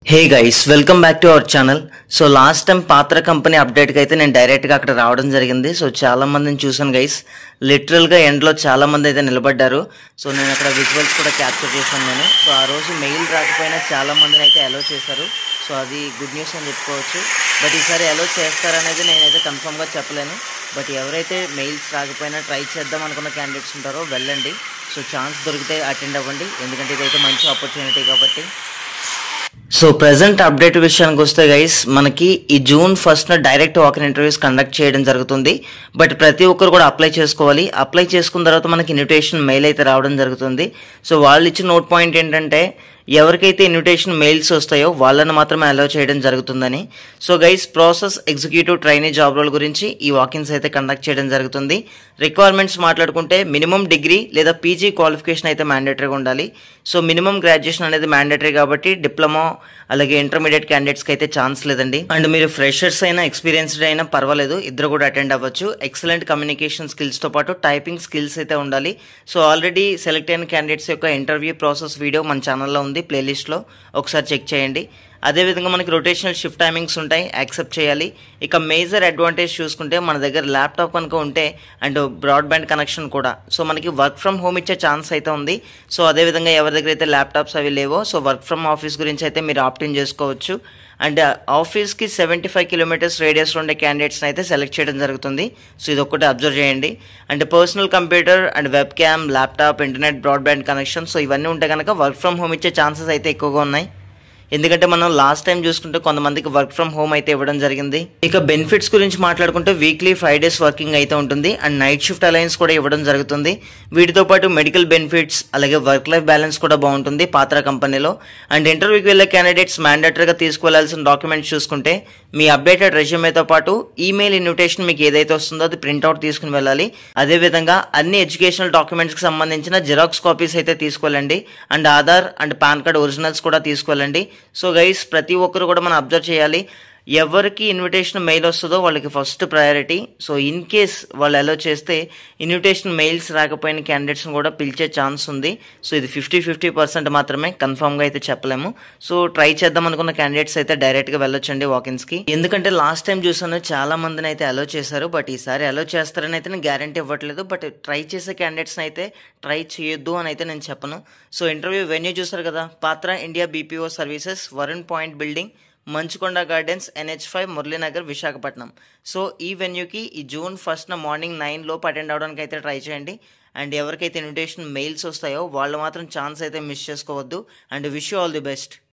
Hey guys, welcome back to our channel. So last time పాత్ర company అప్డేట్కి అయితే నేను డైరెక్ట్గా అక్కడ రావడం జరిగింది. సో చాలా మందిని చూసాను గైస్, లిటరల్గా ఎండ్లో చాలా మంది అయితే నిలబడ్డారు. సో నేను అక్కడ విజువల్స్ కూడా క్యాప్చర్ చేశాను నేను. సో ఆ రోజు మెయిల్ రాకపోయినా చాలా మందిని అయితే అలో చేశారు. సో అది గుడ్ న్యూస్ అని చెప్పుకోవచ్చు. బట్ ఈసారి అలో చేస్తారనేది నేనైతే కన్ఫర్మ్గా చెప్పలేను. బట్ ఎవరైతే మెయిల్స్ రాకపోయినా ట్రై చేద్దాం అనుకున్న క్యాండిడేట్స్ ఉంటారో వెళ్ళండి. సో ఛాన్స్ దొరికితే అటెండ్ అవ్వండి, ఎందుకంటే ఇదైతే మంచి ఆపర్చునిటీ కాబట్టి. సో ప్రజెంట్ అప్డేట్ విషయానికి వస్తే గైస్, మనకి ఈ జూన్ 1న డైరెక్ట్ వాకిన్ ఇంటర్వ్యూస్ కండక్ట్ చేయడం జరుగుతుంది. బట్ ప్రతి ఒక్కరు కూడా అప్లై చేసుకోవాలి. అప్లై చేసుకున్న తర్వాత మనకి ఇన్విటేషన్ మెయిల్ అయితే రావడం జరుగుతుంది. సో వాళ్ళు ఇచ్చిన నోట్ పాయింట్ ఏంటంటే, ఎవరికైతే ఇన్విటేషన్ మెయిల్స్ వస్తాయో వాళ్ళని మాత్రమే అలౌ చేయడం జరుగుతుందని. So guys, process executive trainee job role గురించి ఈ వాకిన్స్ అయితే కండక్ట్ చేయడం జరుగుతుంది. రిక్వైర్మెంట్స్ మాట్లాడుకుంటే మినిమం డిగ్రీ లేదా పీజీ క్వాలిఫికేషన్ అయితే మ్యాండేటరీగా ఉండాలి. సో మినిమం గ్రాడ్యుయేషన్ అనేది మ్యాండేటరీ కాబట్టి డిప్లొమా అలాగే ఇంటర్మీడియట్ క్యాండిడేట్స్కి అయితే ఛాన్స్ లేదండి. అండ్ మీరు ఫ్రెషర్స్ అయినా ఎక్స్పీరియన్స్డ్ అయినా పర్వాలేదు, ఇద్దరు కూడా అటెండ్ అవ్వచ్చు. ఎక్సలెంట్ కమ్యూనికేషన్ స్కిల్స్తో పాటు టైపింగ్ స్కిల్స్ అయితే ఉండాలి. సో ఆల్రెడీ సెలెక్ట్ అయిన క్యాండిడేట్స్ యొక్క ఇంటర్వ్యూ ప్రాసెస్ వీడియో మన ఛానల్లో ఉంది, ప్లేలిస్ట్లో ఒకసారి చెక్ చేయండి. అదేవిధంగా మనకి రొటేషనల్ షిఫ్ట్ టైమింగ్స్ ఉంటాయి, యాక్సెప్ట్ చేయాలి. ఇక మేజర్ అడ్వాంటేజ్ చూసుకుంటే మన దగ్గర ల్యాప్టాప్ కనుక ఉంటే అండ్ బ్రాడ్బ్యాండ్ కనెక్షన్ కూడా, సో మనకి వర్క్ ఫ్రమ్ హోమ్ ఇచ్చే ఛాన్స్ అయితే ఉంది. సో అదేవిధంగా ఎవరి దగ్గర అయితే ల్యాప్టాప్స్ అవి లేవో, సో వర్క్ ఫ్రమ్ ఆఫీస్ గురించి అయితే మీరు ఆప్టిన్ చేసుకోవచ్చు. అండ్ ఆఫీస్కి 75 కిలోమీటర్స్ రేడియస్లో ఉండే క్యాండిడేట్స్ని అయితే సెలెక్ట్ చేయడం జరుగుతుంది. సో ఇది ఒక్కటి అబ్జర్వ్ చేయండి. And personal computer and web cam, laptop, internet, broadband connection, so ఇవన్నీ ఉంటే కనుక వర్క్ ఫ్రమ్ హోమ్ ఇచ్చే ఛాన్సెస్ అయితే ఎక్కువగా ఉన్నాయి. ఎందుకంటే మనం లాస్ట్ టైం చూసుకుంటే కొంతమందికి వర్క్ ఫ్రమ్ హోమ్ అయితే ఇవ్వడం జరిగింది. ఇక బెనిఫిట్స్ గురించి మాట్లాడుకుంటే వీక్లీ 5 days వర్కింగ్ అయితే ఉంటుంది. అండ్ నైట్ షిఫ్ట్ అలయన్స్ కూడా ఇవ్వడం జరుగుతుంది. వీటితో పాటు మెడికల్ బెనిఫిట్స్ అలాగే వర్క్ లైఫ్ బ్యాలెన్స్ కూడా బాగుంటుంది పాత్ర కంపెనీలో. అండ్ ఇంటర్వ్యూకి వెళ్ళే క్యాండిడేట్స్ మ్యాండేటరీగా తీసుకువెళ్లాల్సిన డాక్యుమెంట్స్ చూసుకుంటే మీ అప్డేటెడ్ రెజ్యూమేతో పాటు ఈమెయిల్ ఇన్విటేషన్ మీకు ఏదైతే వస్తుందో అది ప్రింట్అవుట్ తీసుకుని వెళ్ళాలి. అదేవిధంగా అన్ని ఎడ్యుకేషనల్ డాక్యుమెంట్స్కి సంబంధించిన జిరాక్స్ కాపీస్ అయితే తీసుకెళ్ళండి. And Aadhaar and pan card originals కూడా తీసుకెళ్ళండి. సో గైస్, ప్రతి ఒక్కరు కూడా మనం అబ్జర్వ్ చేయాలి. ఎవరికి ఇన్విటేషన్ మెయిల్ వస్తుందో వాళ్ళకి first priority. So in case వాళ్ళు అలో చేస్తే ఇన్విటేషన్ మెయిల్స్ రాకపోయిన క్యాండిడేట్స్ని కూడా పిలిచే ఛాన్స్ ఉంది. సో ఇది 50% మాత్రమే, కన్ఫామ్గా అయితే చెప్పలేము. సో ట్రై చేద్దాం అనుకున్న క్యాండిడేట్స్ అయితే డైరెక్ట్గా వెళ్ళొచ్చండి వాకిన్స్కి. ఎందుకంటే లాస్ట్ టైం చూసాను చాలా మందిని అయితే అలో చేశారు. బట్ ఈసారి అలో చేస్తారని అయితే నేను గ్యారంటీ ఇవ్వట్లేదు. బట్ ట్రై చేసే క్యాండిడేట్స్ని అయితే ట్రై చేయొద్దు అని అయితే నేను చెప్పను. సో ఇంటర్వ్యూ వెన్యూ చూసారు కదా, Patra India BPO services, Varun point building, Manchukonda gardens, NH5, Muralinagar, Visakhapatnam. So ఈ వెన్యూకి ఈ జూన్ 1న మార్నింగ్ 9 లోపు అటెండ్ అవడానికి అయితే ట్రై చేయండి. అండ్ ఎవరికైతే ఇన్విటేషన్ మెయిల్స్ వస్తాయో వాళ్ళు మాత్రం ఛాన్స్ అయితే మిస్ చేసుకోవద్దు. And wish you all the best.